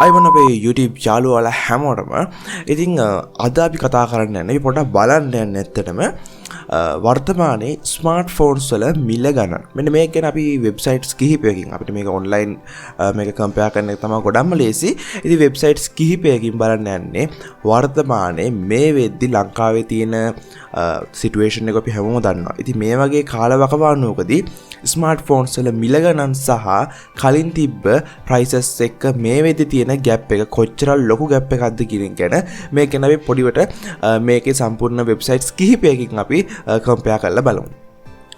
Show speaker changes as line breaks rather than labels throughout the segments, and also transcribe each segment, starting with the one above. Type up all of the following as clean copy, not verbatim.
අයිබෝන් අපේ YouTube යාළුවාලා හැමෝටම ඉතින් අද අපි කතා කරන්න යන්නේ පොඩ්ඩක් බලන්න යන්න ඇත්තටම වර්තමානයේ ස්මාර්ට්ෆෝන්ස් වල මිල ගණන්. මෙන්න මේක ගැන අපි වෙබ්සයිට්ස් කිහිපයකින් අපිට මේක ඔන්ලයින් මේක කම්පෙයාර් කරන එක තමයි ගොඩක්ම ලේසි. ඉතින් වෙබ්සයිට්ස් කිහිපයකින් බලන්න යන්නේ වර්තමානයේ මේ වෙද්දි ලංකාවේ තියෙන සිටුේෂන් එක අපි හැමෝම දන්නවා. ඉතින් මේ වගේ කාලවකවානුවකදී ස්මාර්ට්ෆෝන්ස් වල මිල ගණන් සහ කලින් තිබ්බ ප්‍රයිසස් එක්ක මේ වෙද්දි තියෙන ගැප් එක කොච්චර ලොකු ගැප් එකක්ද කියන එක ගැන මේ ගැන අපි පොඩිවට මේකේ සම්පූර්ණ වෙබ්සයිට්ස් කිහිපයකින් අපි කම්පෙයාර් කරලා බලමු.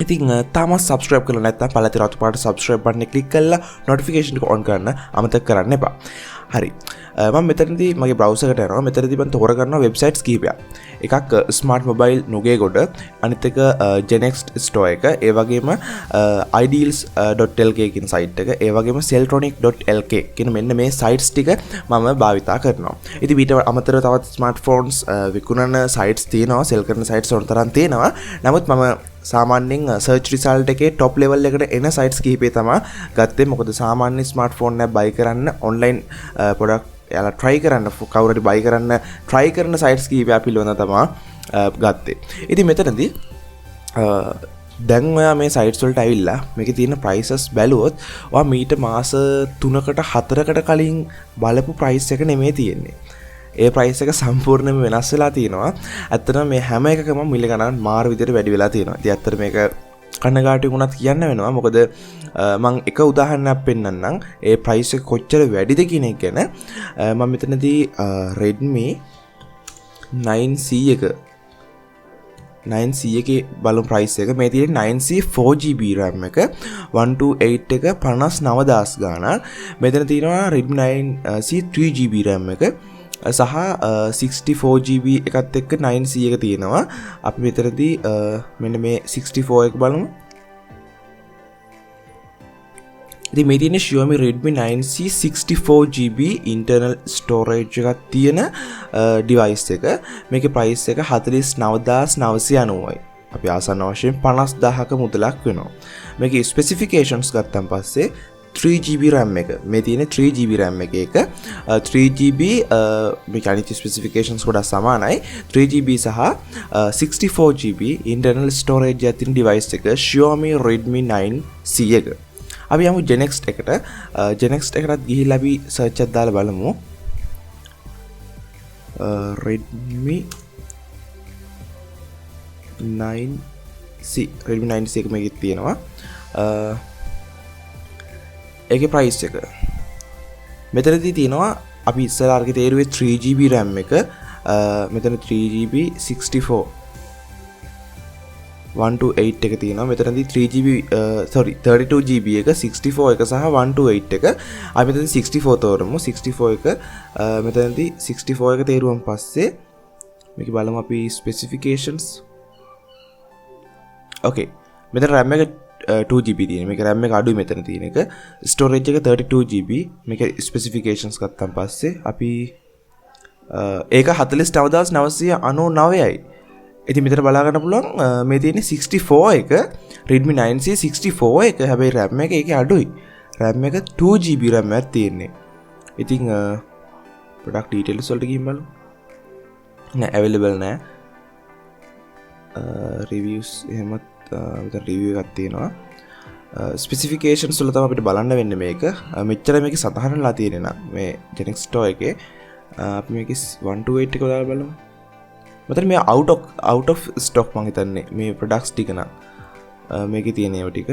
ඉතින් තාමත් සබ්ස්ක්‍රයිබ් කරලා නැත්නම් පළත රතු පාට සබ්ස්ක්‍රයිබ් බටන් එක ක්ලික් කරලා නොටිෆිකේෂන් එක ඔන් කරන්න අමතක කරන්න එපා. හරි. මම මෙතනදී මගේ බ්‍රවුසර් එකට යනවා. මෙතනදී මම තෝරගන්නවා වෙබ්සයිට්ස් කිහිපයක්. එකක් ස්මාර්ට් මොබයිල් නුගේගොඩ, අනිත් එක Genext store එක, ඒ වගේම ideals.lk කියන සයිට් එක, ඒ වගේම celltronic.lk කියන මෙන්න මේ සයිට්ස් ටික මම භාවිතා කරනවා. ඉතින් ඊට අමතරව තවත් ස්මාර්ට්ෆෝන්ස් විකුණන සයිට්ස් තියෙනවා, සෙල් කරන සයිට්ස් උන්තරන් තියෙනවා. නමුත් මම සාමාන්‍යයෙන් සර්ච් රිසල්ට් එකේ টොප් ලෙවල් එකට එන සයිට්ස් කිහිපේ තමයි ගත්තේ. මොකද සාමාන්‍ය ස්මාර්ට්ෆෝන් එකක් බයි කරන්න ඔන්ලයින් ප්‍රොඩක්ට් එයාලා try කරන්න කවුරුහරි buy කරන්න try කරන sites කීපයක් පිළිවෙල තමයි ගත්තේ. ඉතින් මෙතනදී දැන් ඔයා මේ sites වලට ඇවිල්ලා මේකේ තියෙන prices බැලුවොත් ඔයා මීට මාස 3කට 4කට කලින් බලපු price එක නෙමෙයි තියෙන්නේ. ඒ price එක සම්පූර්ණයෙන්ම වෙනස් වෙලා තියෙනවා. ඇත්තටම මේ හැම එකකම මිල ගණන් මාර විදිහට වැඩි වෙලා තියෙනවා. ඉතින් ඇත්තට මේක කන්නගාටු වුණත් කියන්න වෙනවා. මොකද මම එක උදාහරණයක් පෙන්නන්නම්. ඒ price එක කොච්චර වැඩිද කියන එක ගැන. මම මෙතනදී Redmi 9C එක 9C එකේ බලමු price එක. මේ තියෙන්නේ 9C 4GB RAM එක 128 එක 59000 ගාණක්. මෙතන තියෙනවා Redmi 9C 3GB RAM එක සහ 64GB එකත් එක්ක 9C එක තියෙනවා. අපි මෙතනදී මෙන්න මේ 64 එක බලමු. ඉතින් මේ තියෙන්නේ Xiaomi Redmi 9C 64GB internal storage එකක් තියෙන device එක. මේකේ price එක 49990යි. අපි ආසන්න වශයෙන් 50000ක මුදලක් වෙනවා. මේකේ specifications ගත්තන් පස්සේ 3GB RAM එක. මේ තියෙන්නේ 3GB RAM එක 3GB මේක අනිත් ස්පෙસિෆිකේෂන්ස් ගොඩක් සමානයි. 3GB සහ 64GB internal storage එකක් තියෙන device එක Xiaomi Redmi 9C එක. අපි යමු Genext එකට. Genext එකටත් ගිහිල්ලා අපි search එකක් දාලා බලමු. Redmi 9C එක මේකේ තියෙනවා. ඒකේ price එක මෙතනදී තියෙනවා. අපි ඉස්සරහට අරගෙන තේරුවේ 3GB RAM එක. මෙතන 3GB 64 128 එක තියෙනවා. මෙතනදී 3GB 32GB එක 64 එක සහ 128 එක. අපි මෙතන 64 තෝරමු. 64 එක මෙතනදී 64 එක තේරුවන් පස්සේ මේක බලමු අපි specifications. okay මෙතන RAM එක 2GB තියෙන. මේක RAM එක අඩුයි මෙතන තියෙන එක. storage එක 32GB. මේක specifications ගත්තාන් පස්සේ අපි ඒක 49999යි. ඉතින් මෙතන බලා ගන්න පුළුවන් මේ තියෙන්නේ 64 එක Redmi 9C 64 එක. හැබැයි RAM එක ඒකේ අඩුයි. RAM එක 2GB RAM එකක් තියෙන්නේ. ඉතින් product details වලට ගිහින් බලමු. නෑ available නෑ. reviews එහෙමත් මෙතන review එකක් තියෙනවා. specifications වල තමයි අපිට බලන්න වෙන්නේ මේක. මෙච්චර මේකේ සතහනලා තියෙන්නේ නා මේ Genext store එකේ. අපි මේකේ 128 එක දාලා බලමු. මෙතන මේ out of stock මං හිතන්නේ මේ products ටික නම් මේකේ තියෙන ඒවා ටික.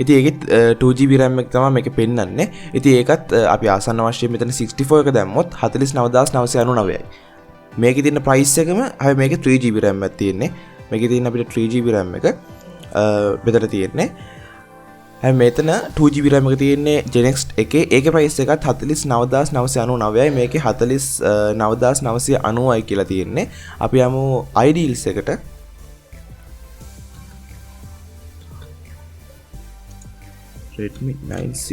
ඉතින් ඒකෙත් 2GB RAM එක තමයි මේකේ පෙන්නන්නේ. ඉතින් ඒකත් අපි ආසන්න වශයෙන් මෙතන 64 එක දැම්මොත් 49999යි. මේකේ තියෙන price එකම හැබැයි මේකේ 3GB RAM එකක් තියෙන්නේ. මේකේ තියෙන අපිට 3GB RAM එක මෙතන තියෙන්නේ. හැබැයි මෙතන 2GB RAM එක තියෙන්නේ Genext එකේ. ඒකේ price එකත් 49999යි. මේකේ 49990යි කියලා තියෙන්නේ. අපි යමු ideals එකට. Redmi 9C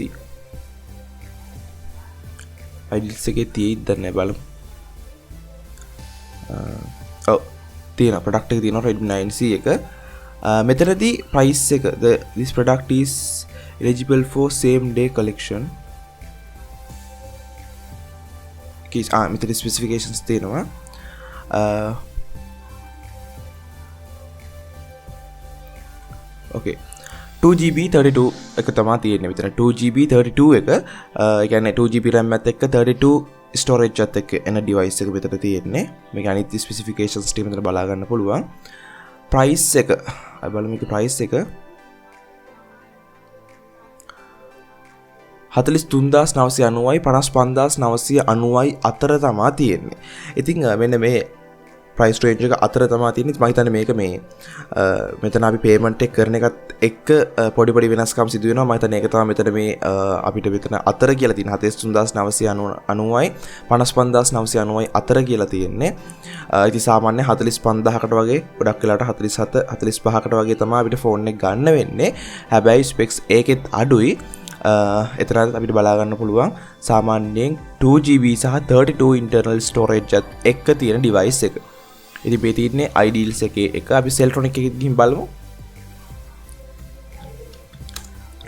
ideals එකේ තියෙයිද නැහැ බලමු. තියෙන product එක තියෙනවා Redmi 9C එක. මෙතනදී price එක this product is eligible for same day collection. මෙතන ස්පෙසිෆිකේෂන්ස් තියෙනවා. ඕකේ 2GB 32 එක තමයි තියෙන්නේ මෙතන. 2GB 32 එක ඒ කියන්නේ 2GB RAM එකත් එක්ක 32 ස්ටෝරේජ් එකත් එක්ක එන ඩිවයිස් එක මෙතන තියෙන්නේ. මේක අනිත් ස්පෙසිෆිකේෂන්ස් ටික මෙතන බලා ගන්න පුළුවන්. ප්‍රයිස් එක අපි බලමු මේකේ ප්‍රයිස් එක 43990යි 55990යි අතර තමයි තියෙන්නේ. ඉතින් මෙන්න මේ ප්‍රයිස් රේන්ජ් එක අතර තමයි තියෙන්නේ. මම හිතන්නේ මේක මේ මෙතන අපි පේමන්ට් එක කරන එකත් එක්ක පොඩි වෙනස්කම් සිදු වෙනවා. මම හිතන්නේ ඒක තමයි මෙතන මේ අපිට මෙතන අතර කියලා තියෙන 43990යි 55990යි අතර කියලා තියෙන්නේ. ඉතින් සාමාන්‍ය 45000කට වගේ ගොඩක් වෙලාවට 47 45කට වගේ තමයි අපිට ෆෝන් එක ගන්න වෙන්නේ. හැබැයි ස්පෙක්ස් ඒකෙත් අඩුයි. එතරම් අපිට බලා ගන්න පුළුවන් සාමාන්‍යයෙන් 2GB සහ 32 internal storage එකත් එක්ක තියෙන device එක. ඉතින් මේ තියෙන්නේ ideals එකේ එක. අපි Celltronic එකේ ගිහින් බලමු.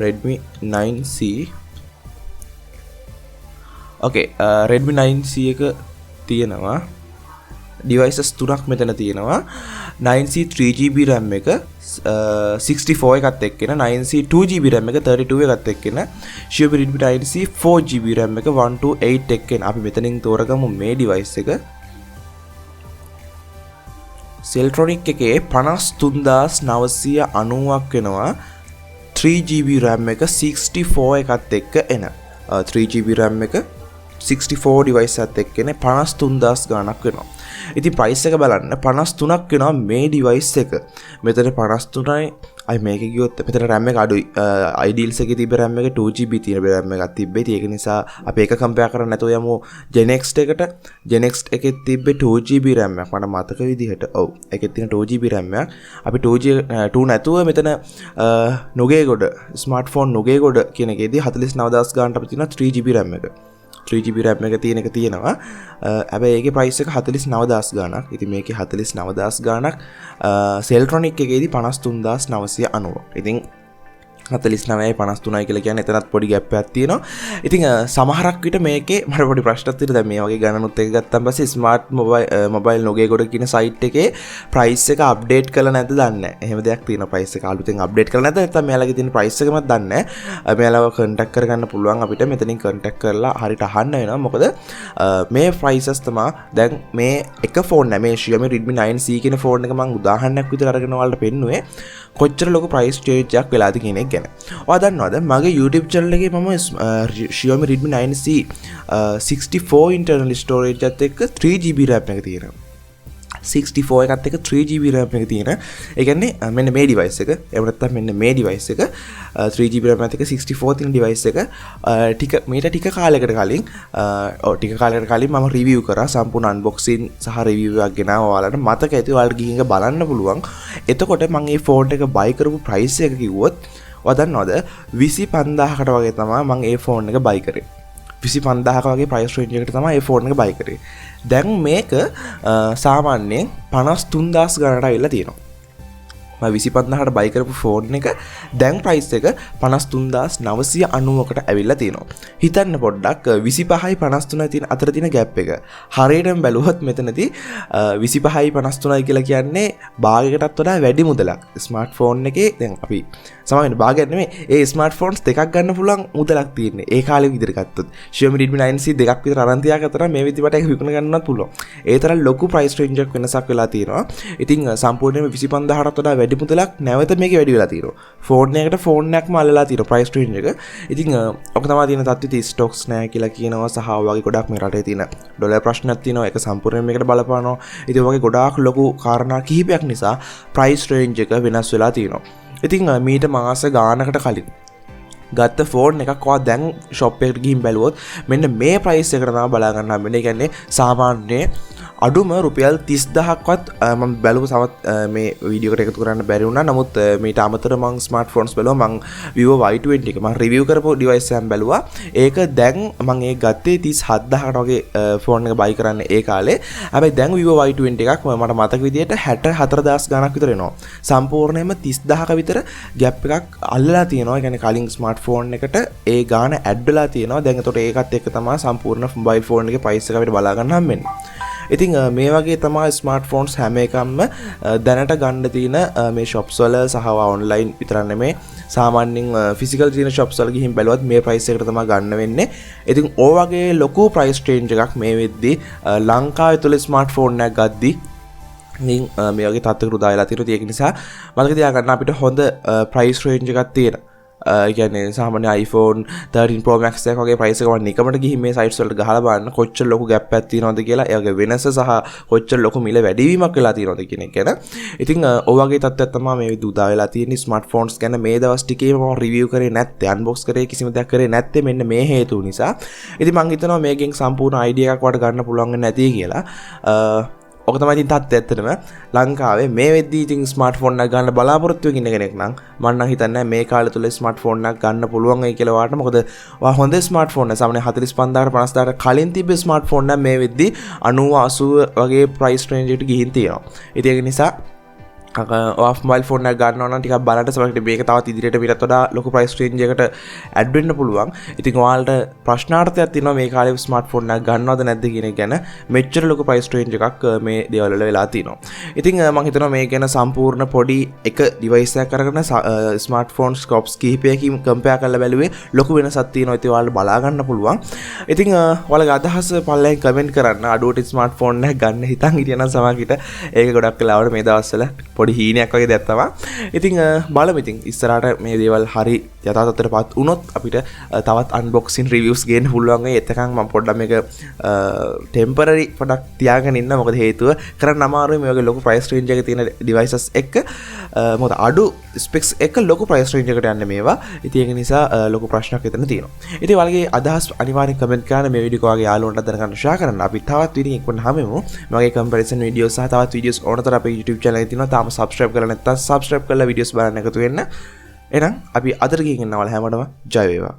Redmi 9C. Okay, Redmi 9C එක තියෙනවා. devices තුනක් මෙතන තියෙනවා. 9C 3GB RAM එක 64 එකත් එක්කෙන 9C 2GB RAM එක 32 එකත් එක්කෙන Xiaomi Redmi 9C 4GB RAM එක 128 එක්කෙන අපි මෙතනින් තෝරගමු මේ device එක. Celltronic එකේ 53990ක් වෙනවා 3GB RAM එක 64 එකත් එක්ක එන 3GB RAM එක 64 device එකත් එක්කෙන 53000 ගාණක් වෙනවා. ඉතින් price එක බලන්න 53ක් වෙනවා මේ device එක. මෙතන 53යි අයි මේක ගියොත් මෙතන RAM එක අඩුයි. ideals එකේ තිබ්බ RAM එක 2GB තියෙන RAM එකක් තිබ්බේ. ඒක නිසා අපි ඒක compare කරන්න නැතුව යමු Gen X එකට. Gen X එකේ තිබ්බේ 2GB RAM එකක් මට මතක විදිහට. ඔව්. ඒකේ තියෙන 2GB RAM එකක්. අපි 2 නැතුව මෙතන නුගේගොඩ ස්මාර්ට්ෆෝන් නුගේගොඩ කියන එකේදී 49000 ගානට අපි තියෙන 3GB RAM එක. 3GB RAM එක තියෙන එක තියෙනවා. හැබැයි ඒකේ price එක 49000 ගාණක්. ඉතින් මේකේ 49000 ගාණක් Celltronic එකේදී 53990. ඉතින් 49යි 53යි කියලා කියන්නේ එතනත් පොඩි gap එකක් තියෙනවා. ඉතින් සමහරක් විට මේකේ මට පොඩි ප්‍රශ්නක් තියෙනවා. දැන් මේ වගේ ගණනුත් එක ගත්තාන් පස්සේ ස්මාර්ට් මොබයිල් නොගේගොඩ කියන site එකේ price එක update කරලා නැද්ද දන්නේ නැහැ. එහෙම දෙයක් තියෙනවා. price එක අලුතෙන් update කරලා නැත්නම් නැත්නම් මෙයාලගේ තියෙන price එකමත් දන්නේ නැහැ. මෙයාලව contact කරගන්න පුළුවන් අපිට මෙතනින් contact කරලා හරියට අහන්න වෙනවා. මොකද මේ prices තමයි දැන් මේ එක ෆෝන් නැහැ. මේ Xiaomi Redmi 9C කියන ෆෝන් එක මම උදාහරණයක් විදිහට අරගෙන ඔයාලට පෙන්නුවේ. කොච්චර ලොකු price change එකක් වෙලාද කියන එක ගැන. ඔයා දන්නවද මගේ YouTube channel එකේ මම Xiaomi Redmi 9C 64 internal storage එකත් එක්ක 3GB RAM එක තියෙනවා. 64 එකත් එක්ක 3GB RAM එක තියෙන. ඒ කියන්නේ මෙන්න මේ device එක. එහෙම නැත්නම් මෙන්න මේ device එක 3GB RAM එකත් එක්ක 64 තියෙන device එක ටික කාලයකට කලින් මම review කරා සම්පූර්ණ unboxing සහ review එකක් ගෙනාවා ඔයාලට මතක ඇති ඔයාලට ගිහින් බලන්න පුළුවන්. එතකොට මම මේ phone එක buy කරපු price එක කිව්වොත් ඔයා දන්නවද 25000කට වගේ තමයි මම මේ phone එක buy කරේ. 25000ක වගේ price range එකකට තමයි මේ phone එක buy කරේ. දැන් මේක සාමාන්‍යයෙන් 53000 ගණනට අවිල්ලා තියෙනවා. මම 25000කට buy කරපු phone එක දැන් price එක 53990කට ඇවිල්ලා තියෙනවා. හිතන්න පොඩ්ඩක් 25යි 53යි තියෙන අතර තියෙන gap එක. හරියටම බැලුවොත් මෙතනදී 25යි 53යි කියලා කියන්නේ භාගයකටත් වඩා වැඩි මුදලක්. ස්මාර්ට්ෆෝන් එකේ දැන් අපි සමහරවිට භාගයක් නෙමෙයි ඒ ස්මාර්ට්ෆෝන්ස් දෙකක් ගන්න පුළුවන් මුදලක් තියෙන්නේ. ඒ කාලේ විදිහට ගත්තොත් Xiaomi Redmi 9C දෙකක් විතර අරන් තියාගත්තා නම් මේ විදිහට ඒක විකුණ ගන්නවත් පුළුවන්. ඒ තරම් ලොකු price range එකක් වෙනසක් වෙලා තියෙනවා. ඉතින් සම්පූර්ණයෙන්ම 25000කට වඩා වැඩි මුදලක් නැවත මේකේ වැඩි වෙලා තියෙනවා. ෆෝන් එකකට ෆෝන් එකක්ම අල්ලලා තියෙනවා price range එක. ඉතින් ඔක තමයි තියෙන තත්ත්වය. ස්ටොක්ස් නැහැ කියලා කියනවා සහ වගේ ගොඩක් මේ රටේ තියෙන ඩොලර් ප්‍රශ්නක් තියෙනවා. ඒක සම්පූර්ණයෙන් මේකට බලපානවා. ඉතින් වගේ ගොඩාක් ලොකු කාරණා කිහිපයක් නිසා price range එක වෙනස් වෙලා තියෙනවා. ඉතින් මීට මාස ගානකට කලින් ගත්ත ෆෝන් එකක් ඔයා දැන් ෂොප් එකට ගිහින් බැලුවොත් මෙන්න මේ ප්‍රයිස් එකට තමයි බලා ගන්න හම්බෙන්නේ. ඒ කියන්නේ සාමාන්‍ය අඩුම රුපියල් 30000ක්වත් මම බැලුව සමත් මේ වීඩියෝ එකට එකතු කරන්න බැරි වුණා. නමුත් මීට අමතරව මම ස්මාර්ට්ෆෝන්ස් බැලුවා. මම Vivo Y20 එක මම රිවිව් කරපු ඩිවයිස් එකක් බැලුවා. ඒක දැන් මම ඒක ගත්තේ 37000කට වගේ ෆෝන් එක buy කරන්න ඒ කාලේ. හැබැයි දැන් Vivo Y20 එකක් මට මතක විදියට 64000 ගණක් විතර එනවා. සම්පූර්ණයෙන්ම 30000ක විතර gap එකක් අල්ලලා තියෙනවා. ඒ කියන්නේ කලින් ස්මාර්ට් ස්මාර්ට් ෆෝන් එකට ඒ ගාන ඇඩ් වෙලා තියෙනවා. දැන් එතකොට ඒකත් එක්ක තමයි සම්පූර්ණ මොබයිල් ෆෝන් එකේ ප්‍රයිස් එක අපිට බලා ගන්න හම්බෙන්නේ. ඉතින් මේ වගේ තමයි ස්මාර්ට් ෆෝන්ස් හැම එකක්ම දැනට ගන්න තියෙන මේ shops වල සහ online විතර නෙමේ සාමාන්‍යයෙන් physical තියෙන shops වල ගිහින් බැලුවත් මේ price එකට තමයි ගන්න වෙන්නේ. ඉතින් ඕ වගේ ලොකු price range එකක් මේ වෙද්දි ලංකාවේ තුල ස්මාර්ට් ෆෝන් එකක් ගද්දි ඉතින් මේ වගේ තත්ත්වයකට උදා වෙලා තියෙනවා. ඒක නිසා මතක තියාගන්න අපිට හොඳ price range එකක් තියෙනවා. කියන්නේ සාමාන්‍ය iPhone 13 Pro Max එක වගේ price එක වань එකමට ගිහින් මේ sites වලට ගහලා බලන්න කොච්චර ලොකු gap එකක් තියෙනවද කියලා. ඒගේ වෙනස සහ කොච්චර ලොකු මිල වැඩිවීමක් වෙලා තියෙනවද කියන එක ගැන. ඉතින් ඔය වගේ තත්ත්වයක් තමයි මේ විදිහට උදා වෙලා තියෙන්නේ ස්මාර්ට්ෆෝන්ස් ගැන. මේ දවස් ටිකේ මම review කරේ නැත්තේ, unbox කරේ කිසිම දෙයක් කරේ නැත්තේ මෙන්න මේ හේතු නිසා. ඉතින් මම හිතනවා මේකෙන් සම්පූර්ණ idea එකක් වට ගන්න පුළුවන් වෙන්නේ නැති කියලා. ඔක තමයි ඉතින් තත්ත්වය ඇත්තටම ලංකාවේ මේ වෙද්දී ඉතින් ස්මාර්ට්ෆෝන් එකක් ගන්න බලාපොරොත්තු වෙන කෙනෙක් නම් මම නම් හිතන්නේ මේ කාලය තුල ස්මාර්ට්ෆෝන් එකක් ගන්න පුළුවන් වෙයි කියලා වාට. මොකද හොඳ ස්මාර්ට්ෆෝන් එක සාමාන්‍ය 45000කට 50000කට කලින් තිබ්බ ස්මාර්ට්ෆෝන් එක මේ වෙද්දී 90 80 වගේ ප්‍රයිස් රේන්ජ් එකට ගිහින් තියෙනවා. ඉතින් ඒක නිසා off mobile phone එක ගන්නවා නම් ටිකක් බලන්න සමහරවිට මේක තවත් ඉදිරියට මීටත් වඩා ලොකු price range එකකට add වෙන්න පුළුවන්. ඉතින් ඔයාලට ප්‍රශ්නාර්ථයක් තියෙනවා මේ කාලේ smartphone එකක් ගන්නවද නැද්ද කියන එක ගැන. මෙච්චර ලොකු price range එකක් මේ දේවල් වල වෙලා තිනවා. ඉතින් මම හිතනවා මේ ගැන සම්පූර්ණ පොඩි එක device එකක් අරගෙන smartphone scopes කිහිපයකින් compare කරලා බැලුවේ ලොකු වෙනසක් තියෙනවා. ඉතින් ඔයාලට බලා ගන්න පුළුවන්. ඉතින් ඔයාලගේ අදහස පල්ලෙන් comment කරන්න. අඩුවට smartphone එකක් ගන්න හිතන් හිටියනම් සමහරවිට ඒක ගොඩක් වෙලාවට මේ දවස්වල පොඩි හීනයක් වගේ දෙයක් තමයි. ඉතින් බලමු ඉතින් ඉස්සරහට මේ දේවල් හරි යථා තත්ත්වයටපත් වුණොත් අපිට තවත් unboxing reviews ගේන්න පුළුවන් වෙයි. එතකන් මම පොඩ්ඩක් මේක temporary product තියාගෙන ඉන්න. මොකද හේතුව කරන්න අමාරුයි මේ වගේ ලොකු price range එකක තියෙන devices එක. මොකද අඩු specs එක ලොකු price range එකකට යන්නේ මේවා. ඉතින් ඒක නිසා ලොකු ප්‍රශ්නයක් එතන තියෙනවා. ඉතින් ඔයාලගේ අදහස් අනිවාර්යෙන් comment කරන්න. මේ වීඩියෝ එක ඔයාගේ යාළුවන්ට දැනගන්න share කරන්න. අපි තවත් වීඩියෝ එකක් හමෙමු. මේ වගේ comparison videos සහ තවත් videos ඕනතර අපේ YouTube channel එකේ තියෙනවා. තාම subscribe කරලා නැත්නම් subscribe කරලා videos බලන්න එකතු වෙන්න. එහෙනම් අපි අදට ගිහින් ඉන්නවල හැමෝටම ජය වේවා.